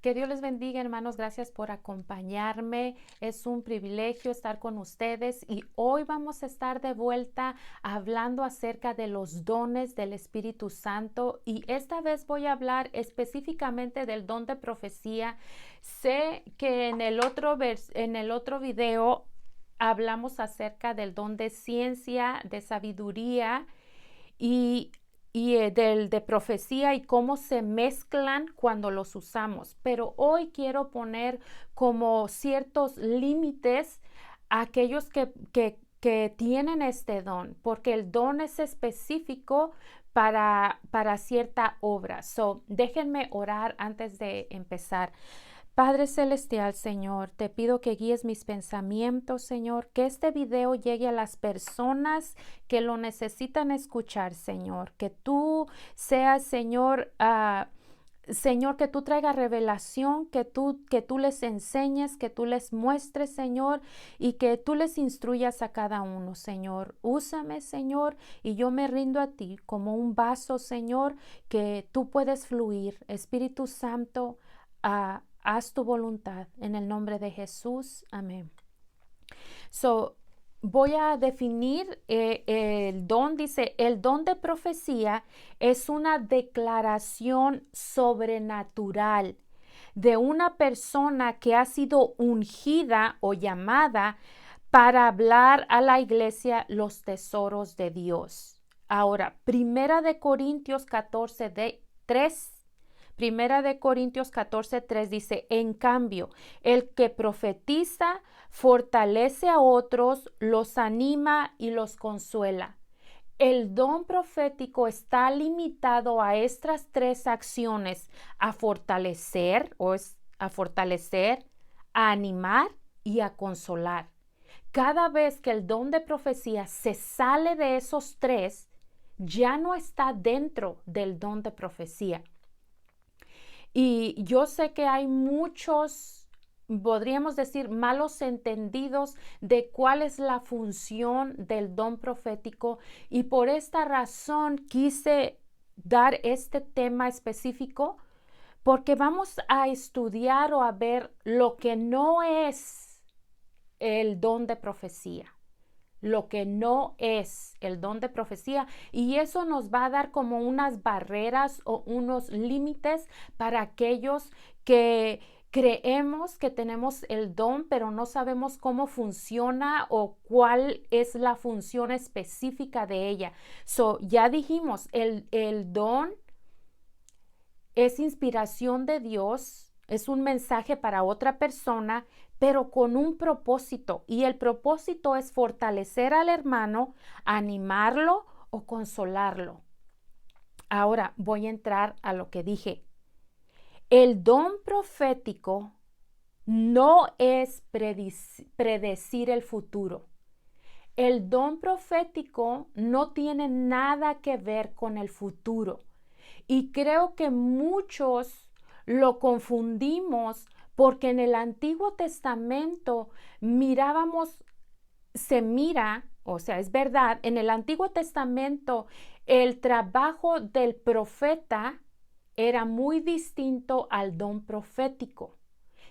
Que Dios les bendiga, hermanos. Gracias por acompañarme. Es un privilegio estar con ustedes y hoy vamos a estar de vuelta hablando acerca de los dones del Espíritu Santo y esta vez voy a hablar específicamente del don de profecía. Sé que en el otro video hablamos acerca del don de ciencia, de sabiduría y de profecía y cómo se mezclan cuando los usamos. Pero hoy quiero poner como ciertos límites a aquellos que tienen este don, porque el don es específico para cierta obra. So, déjenme orar antes de empezar. Padre Celestial, Señor, te pido que guíes mis pensamientos, Señor, que este video llegue a las personas que lo necesitan escuchar, Señor, que tú seas, Señor, Señor, que tú traigas revelación, que tú les enseñes, que tú les muestres, Señor, y que tú les instruyas a cada uno, Señor. Úsame, Señor, y yo me rindo a ti como un vaso, Señor, que tú puedes fluir. Espíritu Santo, haz tu voluntad en el nombre de Jesús. Amén. So, voy a definir el don. Dice, el don de profecía es una declaración sobrenatural de una persona que ha sido ungida o llamada para hablar a la iglesia los tesoros de Dios. Ahora, Primera de Corintios 14:3. Primera de Corintios 14:3 dice, en cambio, el que profetiza fortalece a otros, los anima y los consuela. El don profético está limitado a estas tres acciones, a fortalecer, a animar y a consolar. Cada vez que el don de profecía se sale de esos tres, ya no está dentro del don de profecía. Y yo sé que hay muchos, podríamos decir, malos entendidos de cuál es la función del don profético y por esta razón quise dar este tema específico porque vamos a estudiar o a ver lo que no es el don de profecía. Lo que no es el don de profecía y eso nos va a dar como unas barreras o unos límites para aquellos que creemos que tenemos el don pero no sabemos cómo funciona o cuál es la función específica de ella. So, ya dijimos, el don es inspiración de Dios, es un mensaje para otra persona, pero con un propósito. Y el propósito es fortalecer al hermano, animarlo o consolarlo. Ahora voy a entrar a lo que dije. El don profético no es predecir el futuro. El don profético no tiene nada que ver con el futuro. Y creo que muchos lo confundimos porque en el Antiguo Testamento es verdad, en el Antiguo Testamento el trabajo del profeta era muy distinto al don profético.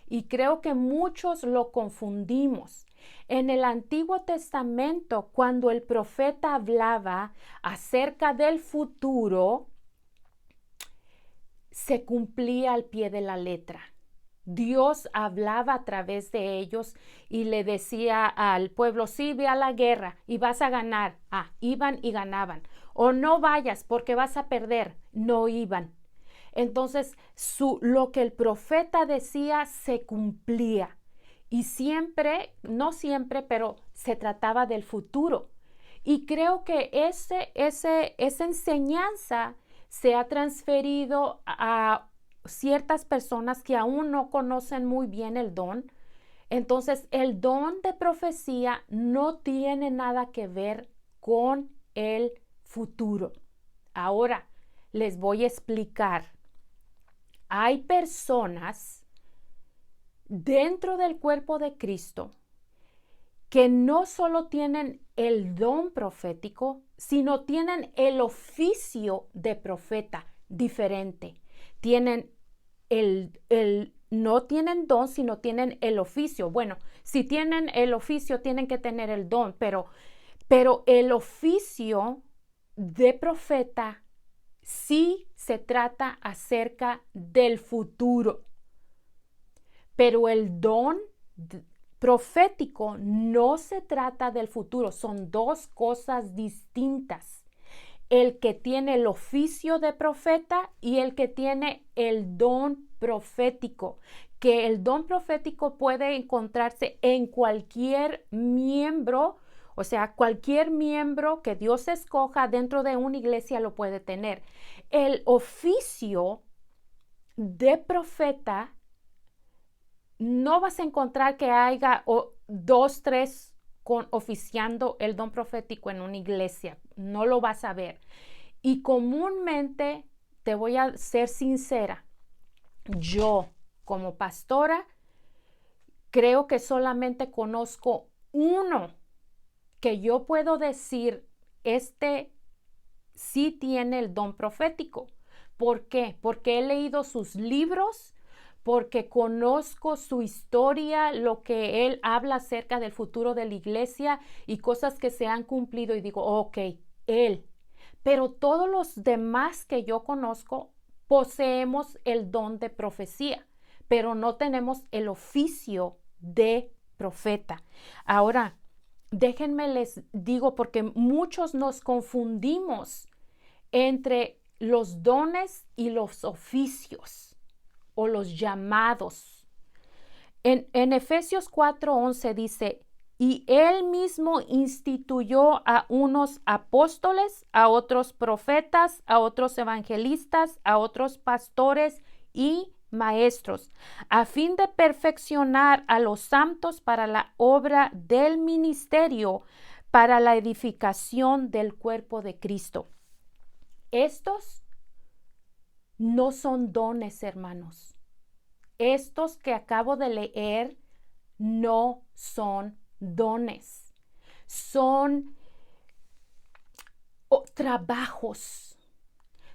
Y creo que muchos lo confundimos. En el Antiguo Testamento, cuando el profeta hablaba acerca del futuro, se cumplía al pie de la letra. Dios hablaba a través de ellos y le decía al pueblo, sí, ve a la guerra y vas a ganar. Iban y ganaban. O no vayas porque vas a perder. No iban. Entonces, lo que el profeta decía se cumplía. Y siempre, no siempre, pero se trataba del futuro. Y creo que esa enseñanza se ha transferido a ciertas personas que aún no conocen muy bien el don. Entonces, el don de profecía no tiene nada que ver con el futuro. Ahora, les voy a explicar. Hay personas dentro del cuerpo de Cristo que no solo tienen el don profético, sino tienen el oficio de profeta diferente. Tienen no tienen don, sino tienen el oficio. Bueno, si tienen el oficio, tienen que tener el don, pero el oficio de profeta sí se trata acerca del futuro. Pero el don profético no se trata del futuro, son dos cosas distintas. El que tiene el oficio de profeta y el que tiene el don profético, que el don profético puede encontrarse en cualquier miembro, o sea, cualquier miembro que Dios escoja dentro de una iglesia lo puede tener. El oficio de profeta no vas a encontrar que haya dos, tres oficiando el don profético en una iglesia. No lo vas a ver. Y comúnmente, te voy a ser sincera, yo como pastora creo que solamente conozco uno que yo puedo decir, sí tiene el don profético. ¿Por qué? Porque he leído sus libros, porque conozco su historia, lo que él habla acerca del futuro de la iglesia y cosas que se han cumplido y digo, ok, él. Pero todos los demás que yo conozco poseemos el don de profecía, pero no tenemos el oficio de profeta. Ahora, déjenme les digo, porque muchos nos confundimos entre los dones y los oficios o los llamados. En Efesios 4:11 dice, y él mismo instituyó a unos apóstoles, a otros profetas, a otros evangelistas, a otros pastores y maestros, a fin de perfeccionar a los santos para la obra del ministerio, para la edificación del cuerpo de Cristo. Estos no son dones, hermanos. Estos que acabo de leer no son dones. Son trabajos.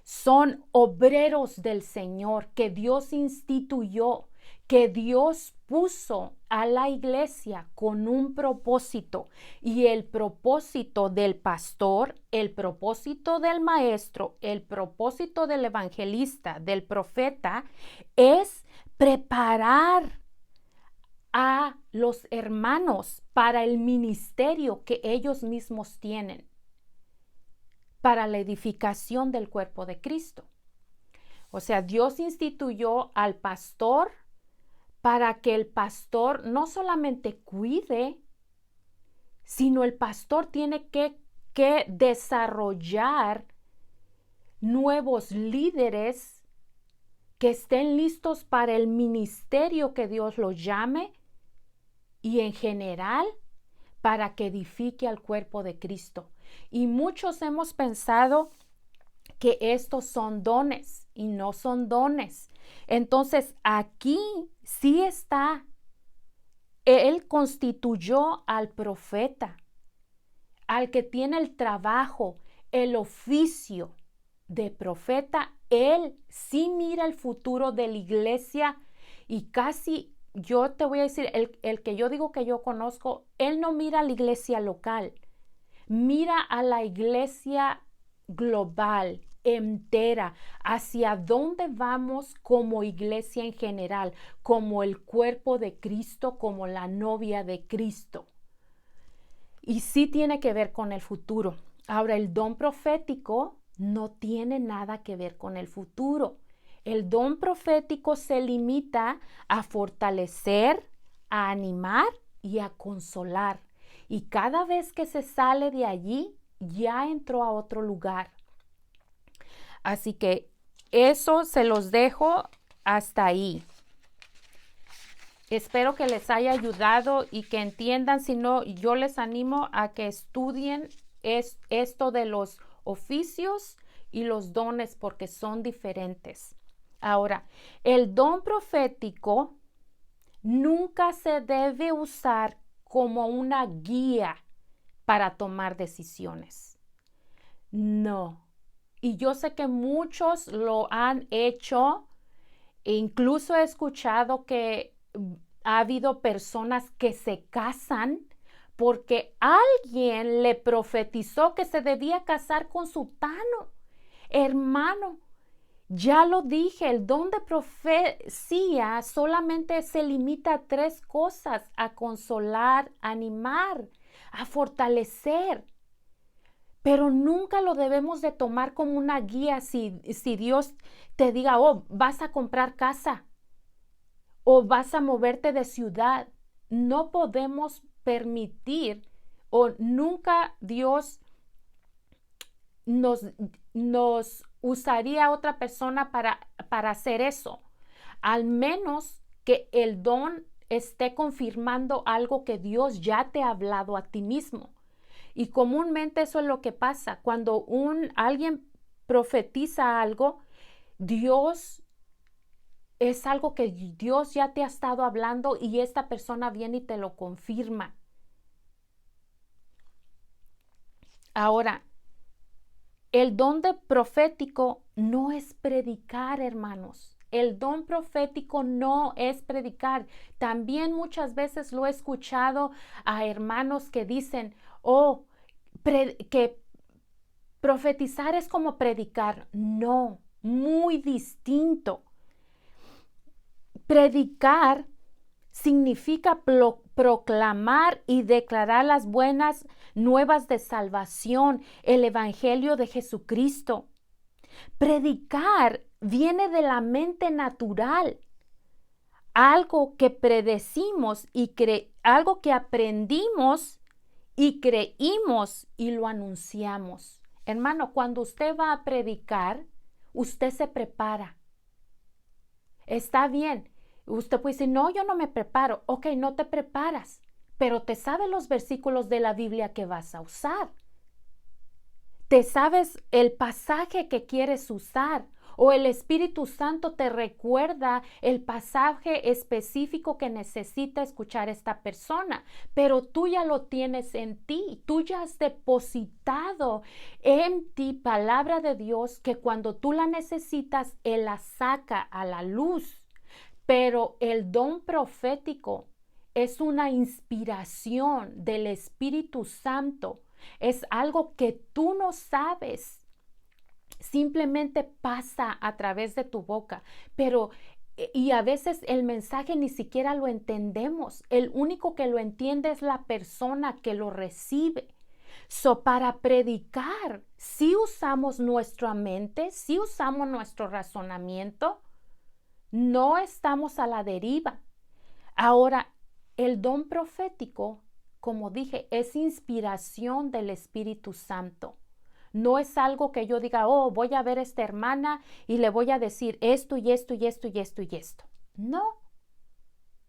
Son obreros del Señor que Dios instituyó, que Dios puso a la iglesia con un propósito. Y el propósito del pastor, el propósito del maestro, el propósito del evangelista, del profeta, es preparar a los hermanos para el ministerio que ellos mismos tienen, para la edificación del cuerpo de Cristo. O sea, Dios instituyó al pastor para que el pastor no solamente cuide, sino el pastor tiene que desarrollar nuevos líderes que estén listos para el ministerio que Dios los llame y en general para que edifique al cuerpo de Cristo. Y muchos hemos pensado que estos son dones y no son dones. Entonces aquí sí está, él constituyó al profeta, al que tiene el trabajo, el oficio de profeta. Él sí mira el futuro de la iglesia y casi, yo te voy a decir, el que yo digo que yo conozco, él no mira a la iglesia local, mira a la iglesia global, entera, hacia dónde vamos como iglesia en general, como el cuerpo de Cristo, como la novia de Cristo. Y sí tiene que ver con el futuro. Ahora, el don profético no tiene nada que ver con el futuro. El don profético se limita a fortalecer, a animar y a consolar. Y cada vez que se sale de allí, ya entró a otro lugar. Así que eso se los dejo hasta ahí. Espero que les haya ayudado y que entiendan. Si no, yo les animo a que estudien esto de los oficios y los dones porque son diferentes. Ahora, el don profético nunca se debe usar como una guía para tomar decisiones. No. Y yo sé que muchos lo han hecho E incluso he escuchado que ha habido personas que se casan porque alguien le profetizó que se debía casar con sutano. Hermano, ya lo dije, el don de profecía solamente se limita a 3 cosas: a consolar, a animar, a fortalecer. Pero nunca lo debemos de tomar como una guía si Dios te diga, oh, vas a comprar casa o vas a moverte de ciudad. No podemos permitir, o nunca Dios nos usaría a otra persona para hacer eso, al menos que el don esté confirmando algo que Dios ya te ha hablado a ti mismo. Y comúnmente eso es lo que pasa cuando alguien profetiza algo. Dios es algo que Dios ya te ha estado hablando y esta persona viene y te lo confirma. Ahora, el don de profético no es predicar, hermanos. El don profético no es predicar. También muchas veces lo he escuchado a hermanos que dicen, oh, que profetizar es como predicar. No, muy distinto. Predicar significa proclamar y declarar las buenas nuevas de salvación, el evangelio de Jesucristo. Predicar viene de la mente natural, algo que predecimos y algo que aprendimos y creímos y lo anunciamos. Hermano, cuando usted va a predicar, usted se prepara. Está bien. Usted puede decir, no, yo no me preparo. Ok, no te preparas, pero te sabes los versículos de la Biblia que vas a usar. Te sabes el pasaje que quieres usar, o el Espíritu Santo te recuerda el pasaje específico que necesita escuchar esta persona, pero tú ya lo tienes en ti. Tú ya has depositado en ti palabra de Dios que cuando tú la necesitas, Él la saca a la luz. Pero el don profético es una inspiración del Espíritu Santo. Es algo que tú no sabes. Simplemente pasa a través de tu boca. Y a veces el mensaje ni siquiera lo entendemos. El único que lo entiende es la persona que lo recibe. Para predicar, si usamos nuestra mente, si usamos nuestro razonamiento, no estamos a la deriva. Ahora, el don profético, como dije, es inspiración del Espíritu Santo. No es algo que yo diga, oh, voy a ver a esta hermana y le voy a decir esto y esto y esto y esto y esto. No.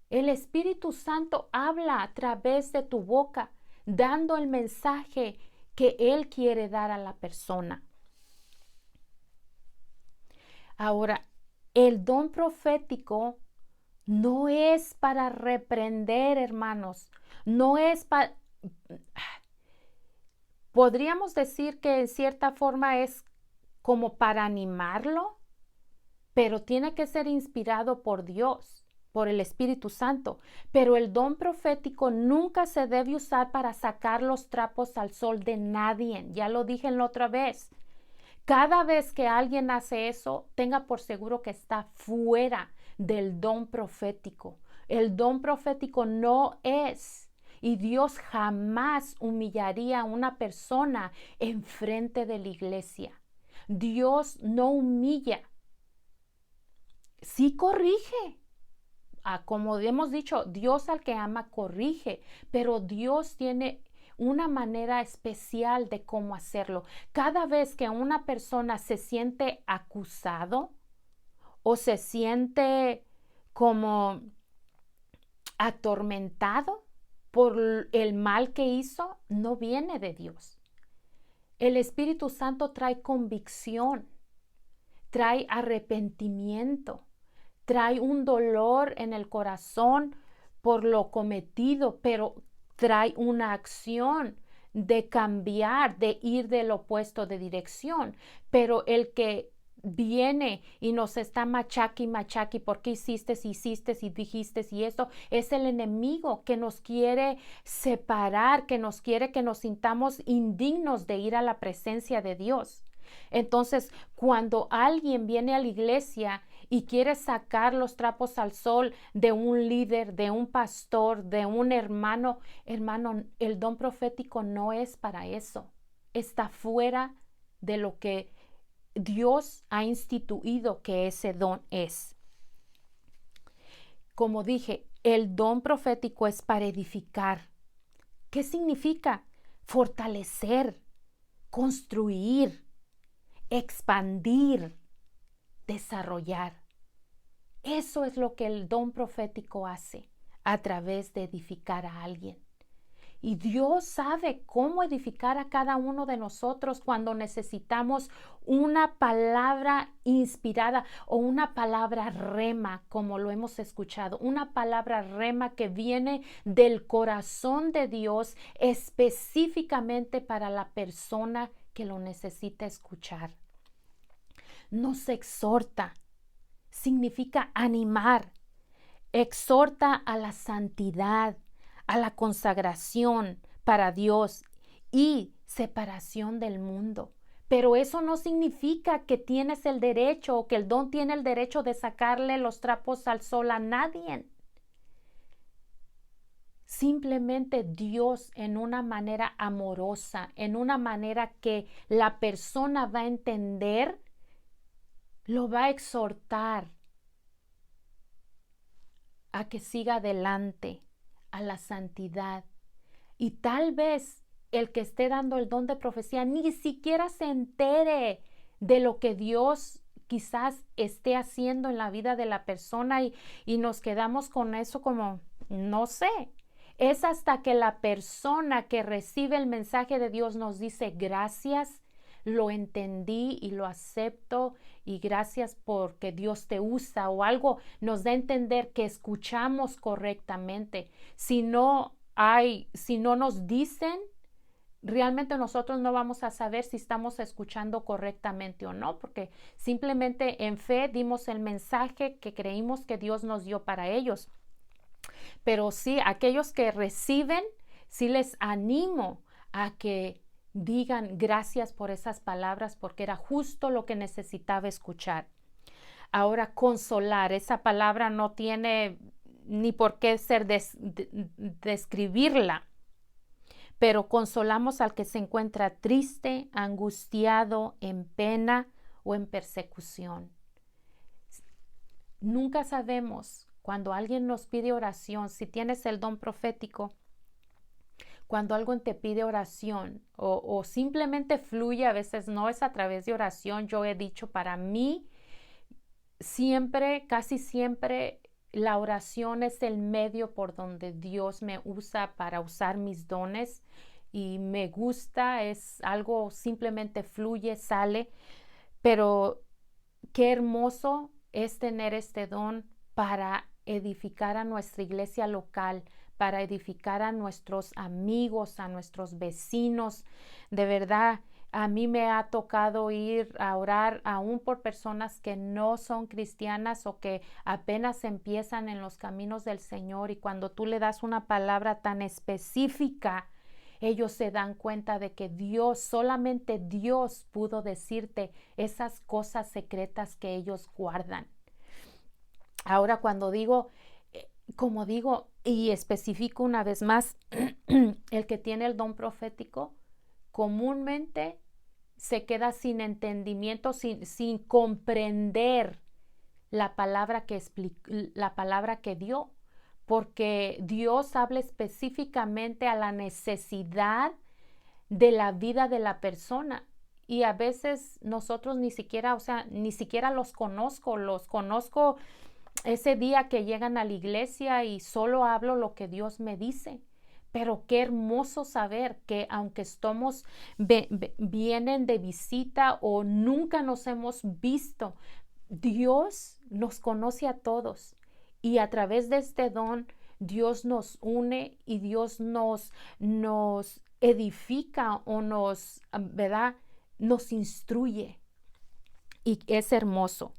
El Espíritu Santo habla a través de tu boca, dando el mensaje que Él quiere dar a la persona. Ahora, el don profético no es para reprender, hermanos. No es para... Podríamos decir que en cierta forma es como para animarlo, pero tiene que ser inspirado por Dios, por el Espíritu Santo. Pero el don profético nunca se debe usar para sacar los trapos al sol de nadie. Ya lo dije la otra vez. Cada vez que alguien hace eso, tenga por seguro que está fuera del don profético. El don profético no es, y Dios jamás humillaría a una persona en frente de la iglesia. Dios no humilla, sí corrige. Como hemos dicho, Dios al que ama corrige, pero Dios tiene una manera especial de cómo hacerlo. Cada vez que una persona se siente acusado o se siente como atormentado por el mal que hizo, no viene de Dios. El Espíritu Santo trae convicción, trae arrepentimiento, trae un dolor en el corazón por lo cometido, pero trae una acción de cambiar, de ir del opuesto de dirección. Pero el que viene y nos está machaque y machaque, ¿por qué hiciste y dijiste y esto? Es el enemigo que nos quiere separar, que nos quiere que nos sintamos indignos de ir a la presencia de Dios. Entonces, cuando alguien viene a la iglesia y quiere sacar los trapos al sol de un líder, de un pastor, de un hermano, el don profético no es para eso. Está fuera de lo que Dios ha instituido que ese don es. Como dije, el don profético es para edificar. ¿Qué significa? Fortalecer, construir, expandir, desarrollar. Eso es lo que el don profético hace a través de edificar a alguien. Y Dios sabe cómo edificar a cada uno de nosotros cuando necesitamos una palabra inspirada o una palabra rema, como lo hemos escuchado, una palabra rema que viene del corazón de Dios específicamente para la persona que lo necesita escuchar. Nos exhorta, significa animar, exhorta a la santidad, a la consagración para Dios y separación del mundo. Pero eso no significa que tienes el derecho o que el don tiene el derecho de sacarle los trapos al sol a nadie. Simplemente Dios, en una manera amorosa, en una manera que la persona va a entender, lo va a exhortar a que siga adelante, a la santidad. Y tal vez el que esté dando el don de profecía ni siquiera se entere de lo que Dios quizás esté haciendo en la vida de la persona y nos quedamos con eso como, no sé. Es hasta que la persona que recibe el mensaje de Dios nos dice gracias, lo entendí y lo acepto y gracias porque Dios te usa o algo nos da a entender que escuchamos correctamente. Si no nos dicen, realmente nosotros no vamos a saber si estamos escuchando correctamente o no, porque simplemente en fe dimos el mensaje que creímos que Dios nos dio para ellos. Pero sí, aquellos que reciben, sí les animo a que digan gracias por esas palabras porque era justo lo que necesitaba escuchar. Ahora, consolar, esa palabra no tiene ni por qué ser describirla, pero consolamos al que se encuentra triste, angustiado, en pena o en persecución. Nunca sabemos cuando alguien nos pide oración, si tienes el don profético, cuando alguien te pide oración o simplemente fluye, a veces no es a través de oración. Yo he dicho, para mí, siempre, casi siempre, la oración es el medio por donde Dios me usa para usar mis dones y me gusta, es algo simplemente fluye, sale, pero qué hermoso es tener este don para edificar a nuestra iglesia local, para edificar a nuestros amigos, a nuestros vecinos. De verdad, a mí me ha tocado ir a orar aún por personas que no son cristianas o que apenas empiezan en los caminos del Señor, y cuando tú le das una palabra tan específica, ellos se dan cuenta de que Dios, solamente Dios pudo decirte esas cosas secretas que ellos guardan. Ahora cuando digo, como digo y especifico una vez más, el que tiene el don profético comúnmente se queda sin entendimiento, sin comprender la palabra que dio, porque Dios habla específicamente a la necesidad de la vida de la persona. Y a veces nosotros ni siquiera los conozco ese día que llegan a la iglesia y solo hablo lo que Dios me dice. Pero qué hermoso saber que aunque vienen de visita o nunca nos hemos visto, Dios nos conoce a todos y a través de este don Dios nos une y Dios nos edifica o nos instruye. y es hermoso.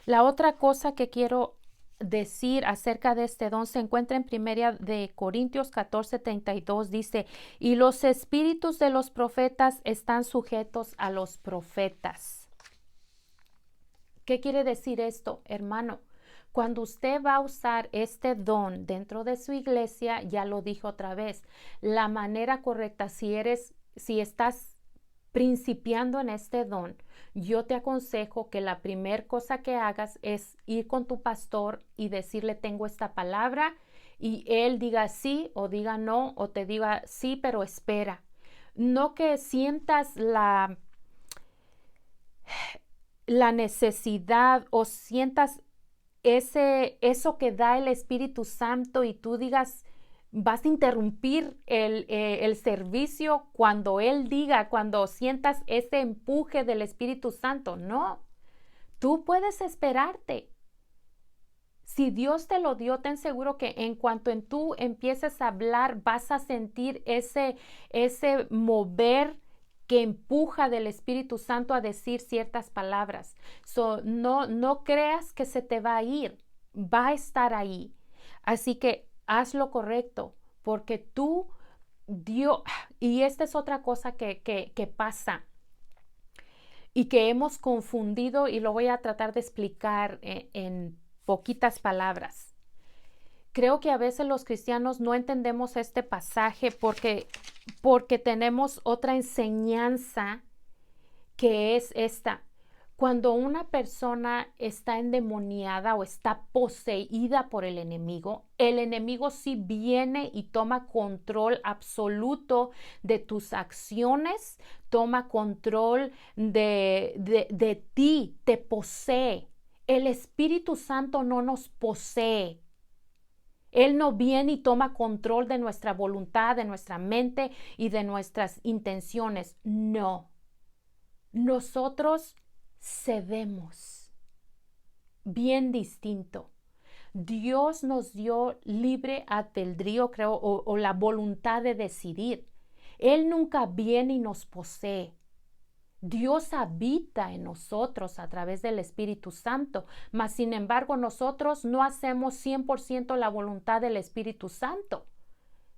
La otra cosa que quiero decir acerca de este don se encuentra en Primera de Corintios 14:32. Dice, y los espíritus de los profetas están sujetos a los profetas. ¿Qué quiere decir esto, hermano? Cuando usted va a usar este don dentro de su iglesia, ya lo dije otra vez, la manera correcta, si estás principiando en este don, yo te aconsejo que la primera cosa que hagas es ir con tu pastor y decirle, tengo esta palabra, y él diga sí o diga no, o te diga sí, pero espera. No que sientas la necesidad o sientas eso que da el Espíritu Santo y tú digas, vas a interrumpir el servicio cuando Él diga, cuando sientas ese empuje del Espíritu Santo. No, tú puedes esperarte. Si Dios te lo dio, ten seguro que en cuanto tú empieces a hablar, vas a sentir ese mover que empuja del Espíritu Santo a decir ciertas palabras. No creas que se te va a ir, va a estar ahí. Así que haz lo correcto, porque tú, Dios, y esta es otra cosa que pasa y que hemos confundido, y lo voy a tratar de explicar en poquitas palabras. Creo que a veces los cristianos no entendemos este pasaje porque tenemos otra enseñanza que es esta. Cuando una persona está endemoniada o está poseída por el enemigo sí viene y toma control absoluto de tus acciones, toma control de ti, te posee. El Espíritu Santo no nos posee. Él no viene y toma control de nuestra voluntad, de nuestra mente y de nuestras intenciones. No. Nosotros cedemos. Bien distinto. Dios nos dio libre albedrío, creo, o la voluntad de decidir. Él nunca viene y nos posee. Dios habita en nosotros a través del Espíritu Santo, mas sin embargo nosotros no hacemos 100% la voluntad del Espíritu Santo.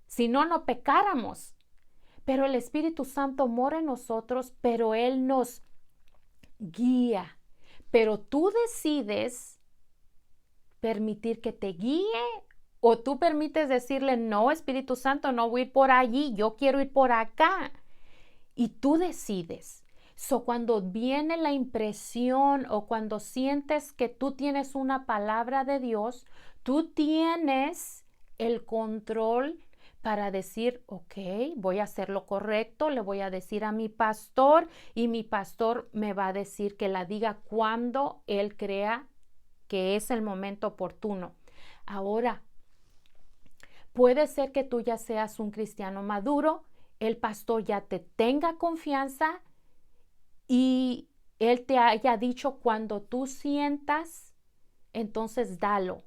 Si no, no pecáramos. Pero el Espíritu Santo mora en nosotros, pero Él nos guía. Pero tú decides permitir que te guíe o tú permites decirle, no, Espíritu Santo, no voy a ir por allí, yo quiero ir por acá. Y tú decides. Cuando viene la impresión o cuando sientes que tú tienes una palabra de Dios, tú tienes el control para decir, ok, voy a hacer lo correcto, le voy a decir a mi pastor y mi pastor me va a decir que la diga cuando él crea que es el momento oportuno. Ahora, puede ser que tú ya seas un cristiano maduro, el pastor ya te tenga confianza y él te haya dicho cuando tú sientas, entonces dalo.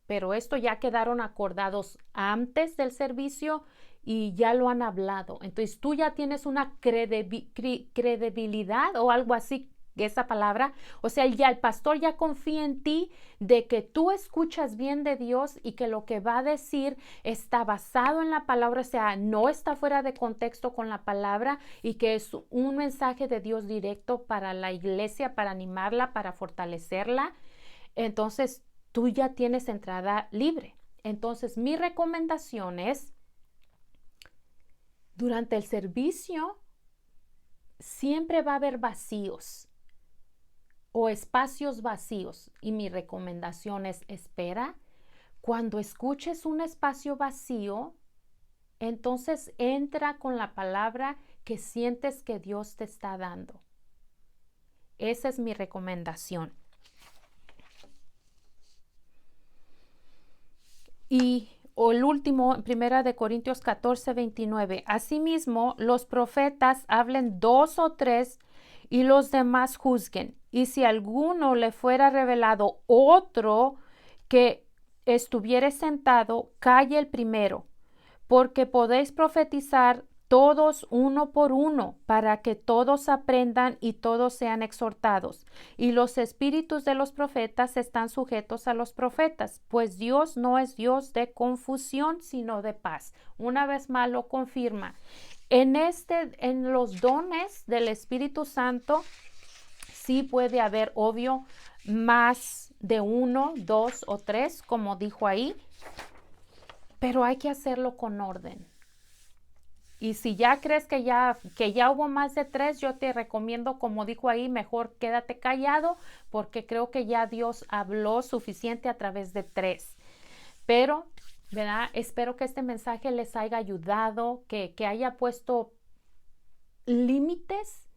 Pero esto ya quedaron acordados antes del servicio y ya lo han hablado. Entonces tú ya tienes una credibilidad o algo así, esa palabra. O sea, ya el pastor ya confía en ti de que tú escuchas bien de Dios y que lo que va a decir está basado en la palabra, o sea, no está fuera de contexto con la palabra y que es un mensaje de Dios directo para la iglesia, para animarla, para fortalecerla. Entonces, tú ya tienes entrada libre. Entonces, mi recomendación es, durante el servicio, siempre va a haber vacíos o espacios vacíos. Y mi recomendación es, espera, cuando escuches un espacio vacío, entonces entra con la palabra que sientes que Dios te está dando. Esa es mi recomendación. Y el último, en 1 Corintios 14:29. Asimismo, los profetas hablen 2 o 3 y los demás juzguen. Y si alguno le fuera revelado otro que estuviere sentado, calle el primero, porque podéis profetizar todos uno por uno, para que todos aprendan y todos sean exhortados. Y los espíritus de los profetas están sujetos a los profetas, pues Dios no es Dios de confusión, sino de paz. Una vez más lo confirma. En los dones del Espíritu Santo, sí puede haber, obvio, más de uno, dos o tres, como dijo ahí, pero hay que hacerlo con orden. Y si ya crees que ya hubo más de tres, yo te recomiendo, como dijo ahí, mejor quédate callado, porque creo que ya Dios habló suficiente a través de tres. Pero, ¿verdad? Espero que este mensaje les haya ayudado, que haya puesto límites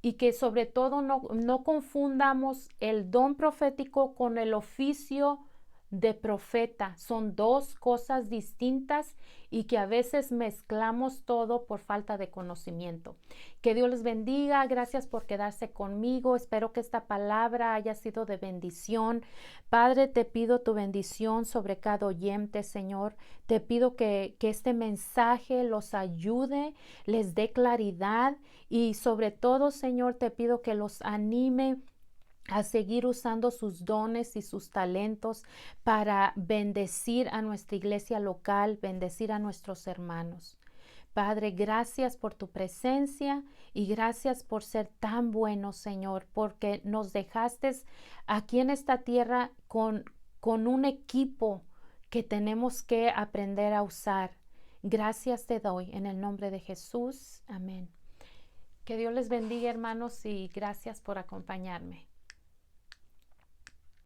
y que sobre todo no confundamos el don profético con el oficio de profeta. Son dos cosas distintas y que a veces mezclamos todo por falta de conocimiento. Que Dios les bendiga. Gracias por quedarse conmigo. Espero que esta palabra haya sido de bendición. Padre, te pido tu bendición sobre cada oyente, Señor. Te pido que este mensaje los ayude, les dé claridad y sobre todo, Señor, te pido que los anime a seguir usando sus dones y sus talentos para bendecir a nuestra iglesia local, bendecir a nuestros hermanos. Padre, gracias por tu presencia y gracias por ser tan bueno, Señor, porque nos dejaste aquí en esta tierra con un equipo que tenemos que aprender a usar. Gracias te doy en el nombre de Jesús. Amén. Que Dios les bendiga, hermanos, y gracias por acompañarme.